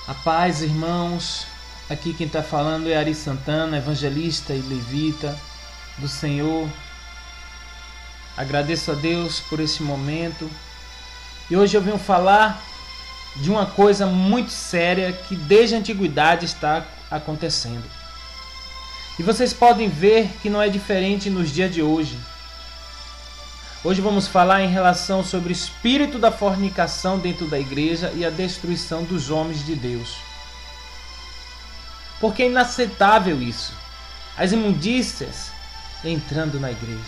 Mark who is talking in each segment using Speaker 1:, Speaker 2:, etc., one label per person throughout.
Speaker 1: A paz, irmãos. Aqui quem está falando é Ari Santana, evangelista e levita do Senhor. Agradeço a Deus por esse momento. E hoje eu venho falar de uma coisa muito séria que desde a antiguidade está acontecendo. E vocês podem ver que não é diferente nos dias de hoje. Hoje vamos falar em relação sobre o espírito da fornicação dentro da igreja e a destruição dos homens de Deus. Porque é inaceitável isso. As imundícias entrando na igreja,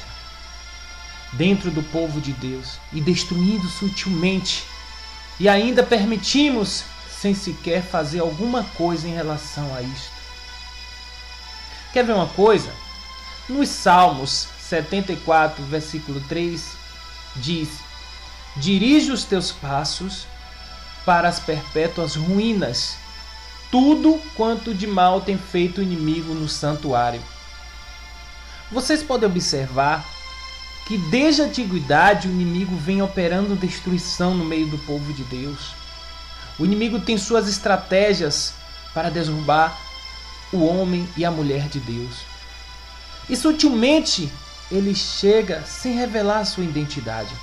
Speaker 1: dentro do povo de Deus e destruindo sutilmente. E ainda permitimos sem sequer fazer alguma coisa em relação a isto. Quer ver uma coisa? Nos Salmos 74, versículo 3, diz: dirige os teus passos para as perpétuas ruínas, tudo quanto de mal tem feito o inimigo no santuário. Vocês podem observar que desde a antiguidade o inimigo vem operando destruição no meio do povo de Deus. O inimigo tem suas estratégias para derrubar o homem e a mulher de Deus. E sutilmente ele chega sem revelar a sua identidade.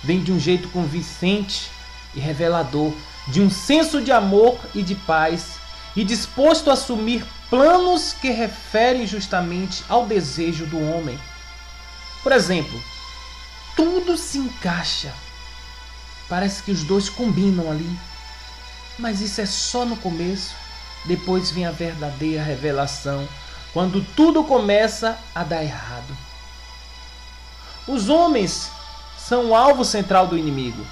Speaker 1: Vem de um jeito convincente e revelador, de um senso de amor e de paz, e disposto a assumir planos que referem justamente ao desejo do homem. Por exemplo, tudo se encaixa. Parece que os dois combinam ali. Mas isso é só no começo. Depois vem a verdadeira revelação, quando tudo começa a dar errado. Os homens são o alvo central do inimigo,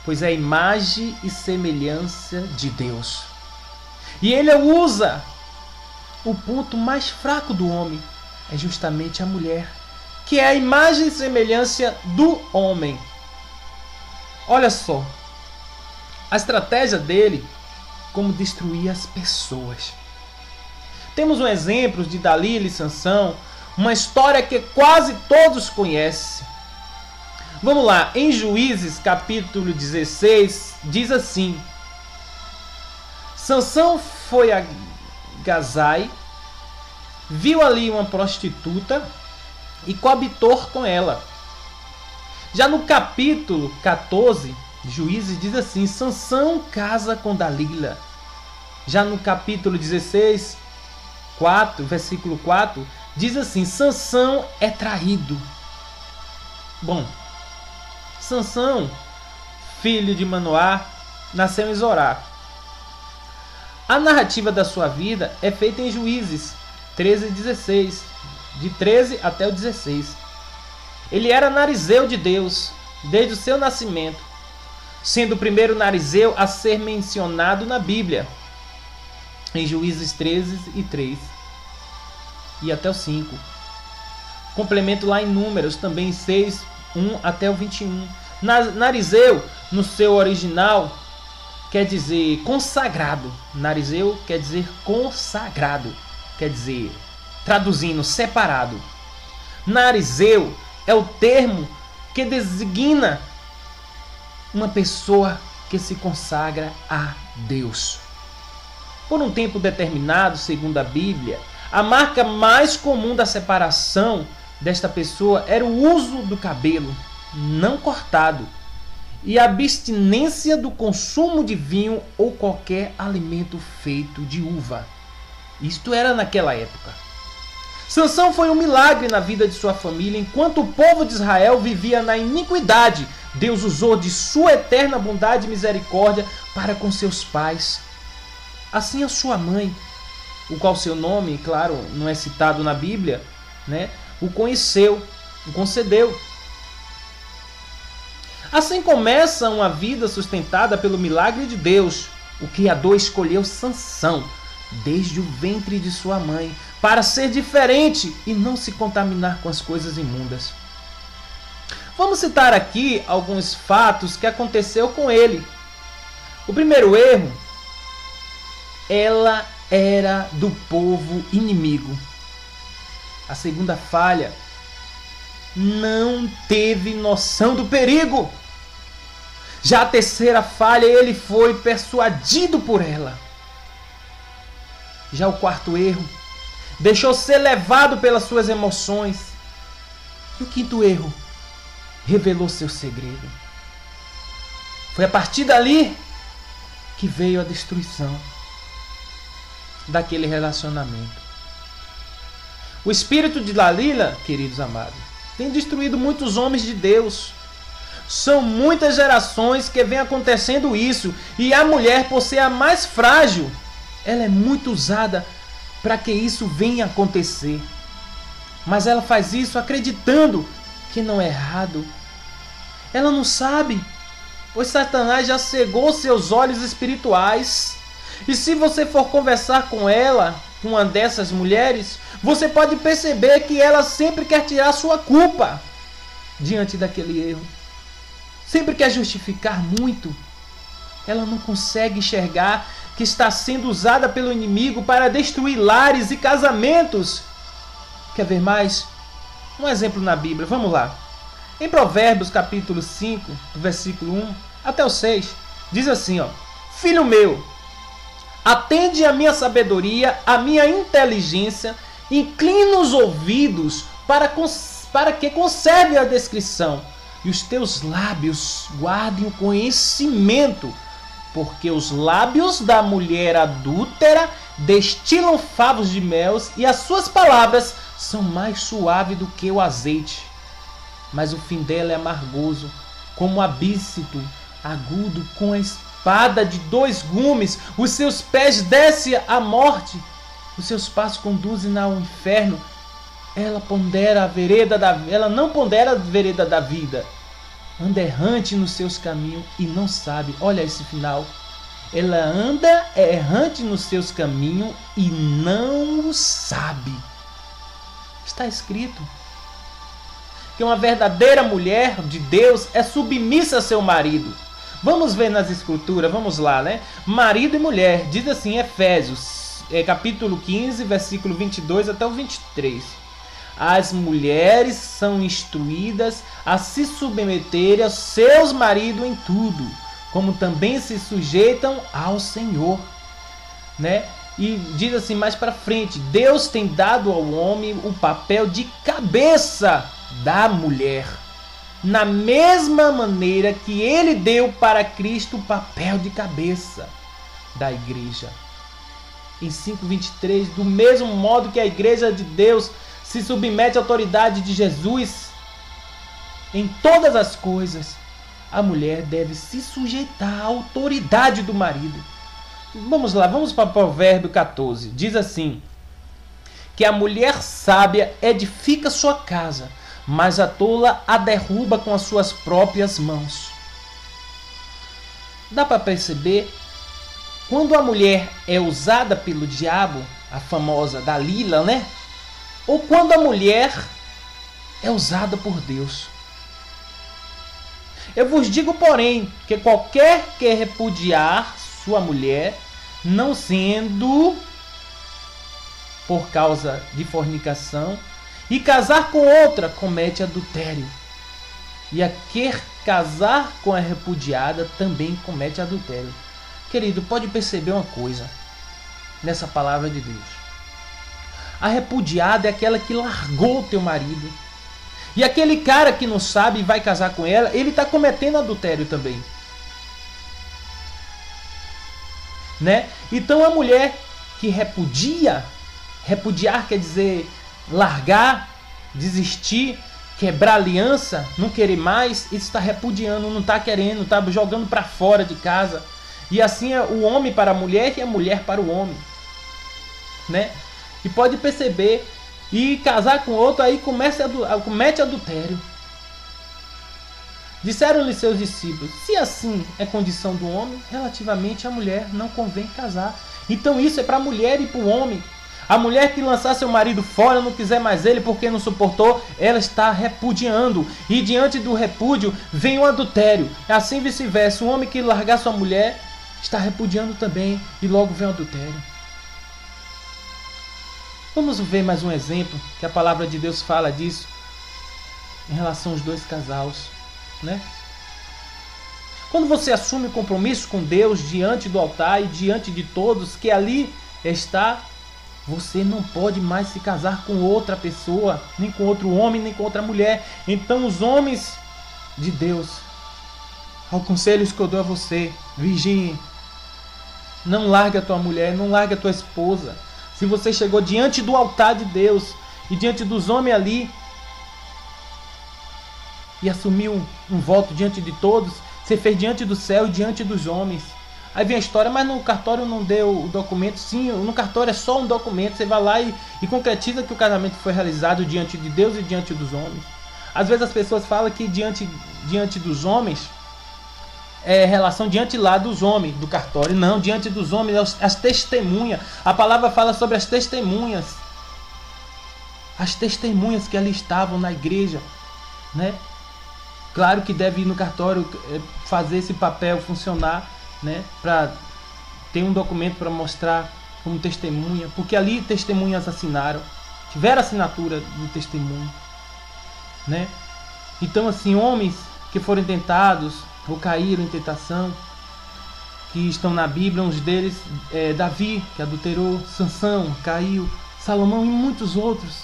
Speaker 1: pois é a imagem e semelhança de Deus. E ele usa o ponto mais fraco do homem, é justamente a mulher, que é a imagem e semelhança do homem. Olha só, a estratégia dele, como destruir as pessoas. Temos um exemplo de Dalila e Sansão, uma história que quase todos conhecem. Vamos lá, em Juízes capítulo 16, diz assim: Sansão foi a Gazai, viu ali uma prostituta e coabitou com ela. Já no capítulo 14, Juízes diz assim: Sansão casa com Dalila. Já no capítulo 16, 4, versículo 4, diz assim: Sansão é traído. Bom, Sansão, filho de Manoá, nasceu em Zorá. A narrativa da sua vida é feita em Juízes 13 e 16, de 13 até o 16. Ele era narizeu de Deus desde o seu nascimento, sendo o primeiro narizeu a ser mencionado na Bíblia, em Juízes 13 e 3 e até o 5. Complemento lá em Números, também 6, 1 até o 21. Narizeu, no seu original, quer dizer consagrado. Narizeu quer dizer consagrado, quer dizer, traduzindo, separado. Narizeu é o termo que designa uma pessoa que se consagra a Deus. Por um tempo determinado, segundo a Bíblia, a marca mais comum da separação desta pessoa era o uso do cabelo não cortado e a abstinência do consumo de vinho ou qualquer alimento feito de uva. Isto era naquela época. Sansão foi um milagre na vida de sua família. Enquanto o povo de Israel vivia na iniquidade, Deus usou de sua eterna bondade e misericórdia para com seus pais. Assim a sua mãe, o qual seu nome, claro, não é citado na Bíblia, né, o conheceu, o concedeu. Assim começa uma vida sustentada pelo milagre de Deus. O Criador escolheu Sansão desde o ventre de sua mãe para ser diferente e não se contaminar com as coisas imundas. Vamos citar aqui alguns fatos que aconteceu com ele. O primeiro erro, ela era do povo inimigo. A segunda falha, não teve noção do perigo. Já a terceira falha, ele foi persuadido por ela. Já o quarto erro, deixou ser levado pelas suas emoções. E o quinto erro, revelou seu segredo. Foi a partir dali que veio a destruição daquele relacionamento. O espírito de Dalila, queridos amados, tem destruído muitos homens de Deus. São muitas gerações que vem acontecendo isso. E a mulher, por ser a mais frágil, ela é muito usada para que isso venha acontecer. Mas ela faz isso acreditando que não é errado. Ela não sabe, pois Satanás já cegou seus olhos espirituais. E se você for conversar com ela, com uma dessas mulheres, você pode perceber que ela sempre quer tirar sua culpa diante daquele erro. Sempre quer justificar muito. Ela não consegue enxergar que está sendo usada pelo inimigo para destruir lares e casamentos. Quer ver mais? Um exemplo na Bíblia, vamos lá. Em Provérbios capítulo 5, do versículo 1 até o 6, diz assim, ó: Filho meu, atende a minha sabedoria, a minha inteligência, inclina os ouvidos para que conserve a descrição, e os teus lábios guardem o conhecimento, porque os lábios da mulher adúltera destilam favos de mel, e as suas palavras são mais suaves do que o azeite. Mas o fim dela é amargoso, como abíssito, agudo, com a espada de 2 gumes. Os seus pés descem à morte, os seus passos conduzem ao inferno. Ela não pondera a vereda da vida. Anda errante nos seus caminhos e não sabe. Olha esse final. Ela anda errante nos seus caminhos e não o sabe. Está escrito que uma verdadeira mulher de Deus é submissa a seu marido. Vamos ver nas escrituras, vamos lá, né? Marido e mulher, diz assim em Efésios, capítulo 15, versículo 22 até o 23. As mulheres são instruídas a se submeterem aos seus maridos em tudo, como também se sujeitam ao Senhor, né? E diz assim mais para frente: Deus tem dado ao homem o papel de cabeça da mulher, na mesma maneira que ele deu para Cristo o papel de cabeça da igreja. Em 5:23, do mesmo modo que a igreja de Deus se submete à autoridade de Jesus em todas as coisas, a mulher deve se sujeitar à autoridade do marido. Vamos lá, vamos para o Provérbio 14. Diz assim: que a mulher sábia edifica sua casa, mas a tola a derruba com as suas próprias mãos. Dá para perceber? Quando a mulher é usada pelo diabo, a famosa Dalila, né? Ou quando a mulher é usada por Deus. Eu vos digo, porém, que qualquer que repudiar sua mulher, não sendo por causa de fornicação, e casar com outra, comete adultério. E a que casar com a repudiada também comete adultério. Querido, pode perceber uma coisa nessa palavra de Deus. A repudiada é aquela que largou o teu marido. E aquele cara que não sabe e vai casar com ela, ele está cometendo adultério também. Né? Então a mulher que repudiar quer dizer largar, desistir, quebrar aliança, não querer mais, isso está repudiando, não está querendo, está jogando para fora de casa. E assim é o homem para a mulher e a mulher para o homem, né? E pode perceber, e casar com outro aí comete adultério. Disseram-lhe seus discípulos: se assim é condição do homem, relativamente à mulher não convém casar. Então isso é para a mulher e para o homem. A mulher que lançar seu marido fora, não quiser mais ele porque não suportou, ela está repudiando. E diante do repúdio vem o adultério. Assim vice-versa, o homem que largar sua mulher está repudiando também, e logo vem o adultério. Vamos ver mais um exemplo, que a palavra de Deus fala disso, em relação aos 2 casais, né? Quando você assume o compromisso com Deus diante do altar e diante de todos que ali está, você não pode mais se casar com outra pessoa, nem com outro homem, nem com outra mulher. Então os homens de Deus, ao conselhos que eu dou a você, vigie. Não larga a tua mulher, não larga a tua esposa. Se você chegou diante do altar de Deus e diante dos homens ali e assumiu um voto diante de todos, você fez diante do céu e diante dos homens. Aí vem a história, mas no cartório não deu o documento. Sim, no cartório é só um documento. Você vai lá e concretiza que o casamento foi realizado diante de Deus e diante dos homens. Às vezes as pessoas falam que diante dos homens é relação diante lá dos homens, do cartório. Não, diante dos homens, as testemunhas. A palavra fala sobre as testemunhas. As testemunhas que ali estavam na igreja, né? Claro que deve ir no cartório fazer esse papel funcionar, né? Para ter um documento para mostrar como testemunha. Porque ali testemunhas assinaram. Tiveram assinatura do testemunho, né? Então assim, homens que foram tentados ou caíram em tentação, que estão na Bíblia, uns deles Davi, que adulterou, Sansão, caiu, Salomão e muitos outros,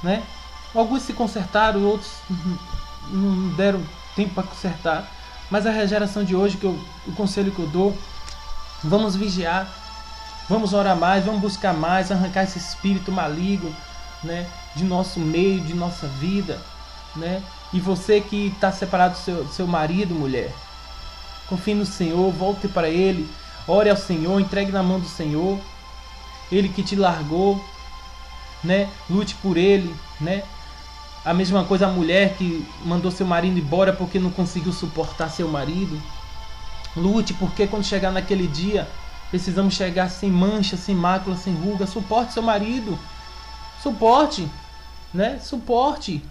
Speaker 1: né? Alguns se consertaram, outros não deram tempo para consertar. Mas a geração de hoje, o conselho que eu dou, vamos vigiar, vamos orar mais, vamos buscar mais, arrancar esse espírito maligno, né, de nosso meio, de nossa vida, né? E você que está separado do seu marido, mulher, confie no Senhor, volte para Ele, ore ao Senhor, entregue na mão do Senhor. Ele que te largou, né? Lute por Ele, né? A mesma coisa a mulher que mandou seu marido embora porque não conseguiu suportar seu marido. Lute, porque quando chegar naquele dia, precisamos chegar sem mancha, sem mácula, sem ruga. Suporte seu marido. Suporte, né? Suporte.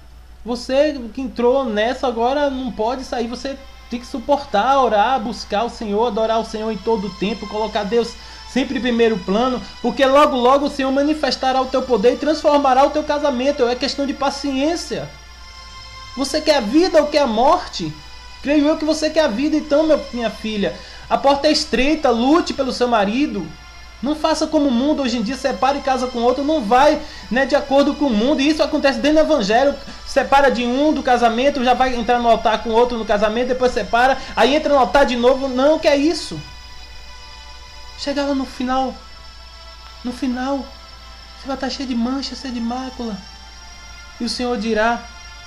Speaker 1: Você que entrou nessa agora não pode sair. Você tem que suportar, orar, buscar o Senhor, adorar o Senhor em todo o tempo, colocar Deus sempre em primeiro plano, porque logo logo o Senhor manifestará o teu poder e transformará o teu casamento. É questão de paciência. Você quer a vida ou quer a morte? Creio eu que você quer a vida. Então, minha filha, a porta é estreita, lute pelo seu marido. Não faça como o mundo hoje em dia, separa e casa com outro. Não vai, né, de acordo com o mundo. E isso acontece dentro do evangelho. Separa de um do casamento, já vai entrar no altar com outro no casamento, depois separa, aí entra no altar de novo. Não, que é isso? Chega lá no final, você vai estar cheio de mancha, cheio de mácula. E o Senhor dirá: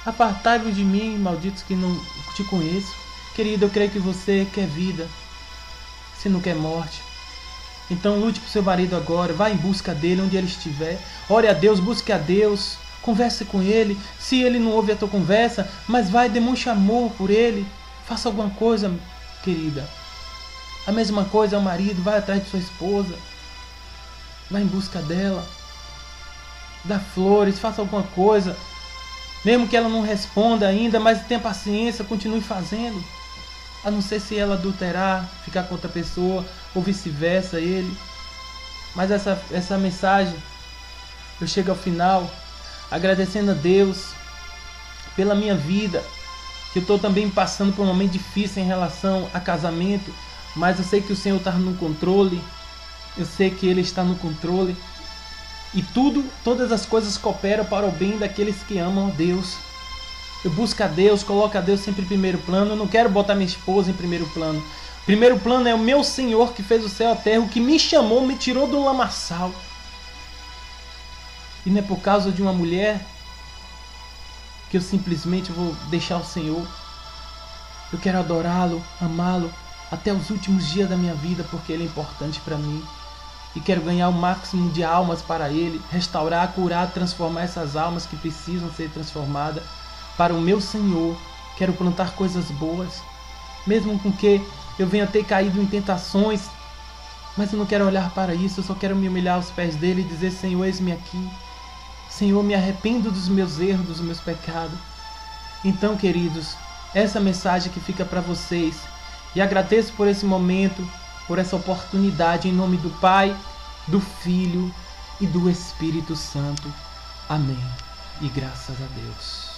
Speaker 1: apartai-vos de mim, malditos, que não te conheço. Querido, eu creio que você quer vida, você não quer morte. Então lute por seu marido agora, vá em busca dele onde ele estiver. Ore a Deus, busque a Deus, converse com ele. Se ele não ouve a tua conversa, mas vai, demonstre amor por ele. Faça alguma coisa, querida. A mesma coisa ao marido, vai atrás de sua esposa, vai em busca dela, dá flores, faça alguma coisa, mesmo que ela não responda ainda, mas tenha paciência, continue fazendo, a não ser se ela adulterar, ficar com outra pessoa, ou vice-versa, ele. Mas essa mensagem, eu chego ao final, agradecendo a Deus pela minha vida, que eu estou também passando por um momento difícil em relação a casamento, mas eu sei que o Senhor está no controle. Eu sei que Ele está no controle. E todas as coisas cooperam para o bem daqueles que amam a Deus. Eu busco a Deus, coloco a Deus sempre em primeiro plano. Eu não quero botar minha esposa em primeiro plano. Primeiro plano é o meu Senhor que fez o céu e a terra, o que me chamou, me tirou do lamaçal. E não é por causa de uma mulher que eu simplesmente vou deixar o Senhor. Eu quero adorá-lo, amá-lo até os últimos dias da minha vida, porque Ele é importante para mim. E quero ganhar o máximo de almas para Ele, restaurar, curar, transformar essas almas que precisam ser transformadas para o meu Senhor. Quero plantar coisas boas, mesmo com que eu venha ter caído em tentações, mas eu não quero olhar para isso. Eu só quero me humilhar aos pés dEle e dizer: Senhor, eis-me aqui. Senhor, me arrependo dos meus erros, dos meus pecados. Então, queridos, essa mensagem que fica para vocês. E agradeço por esse momento, por essa oportunidade, em nome do Pai, do Filho e do Espírito Santo. Amém. E graças a Deus.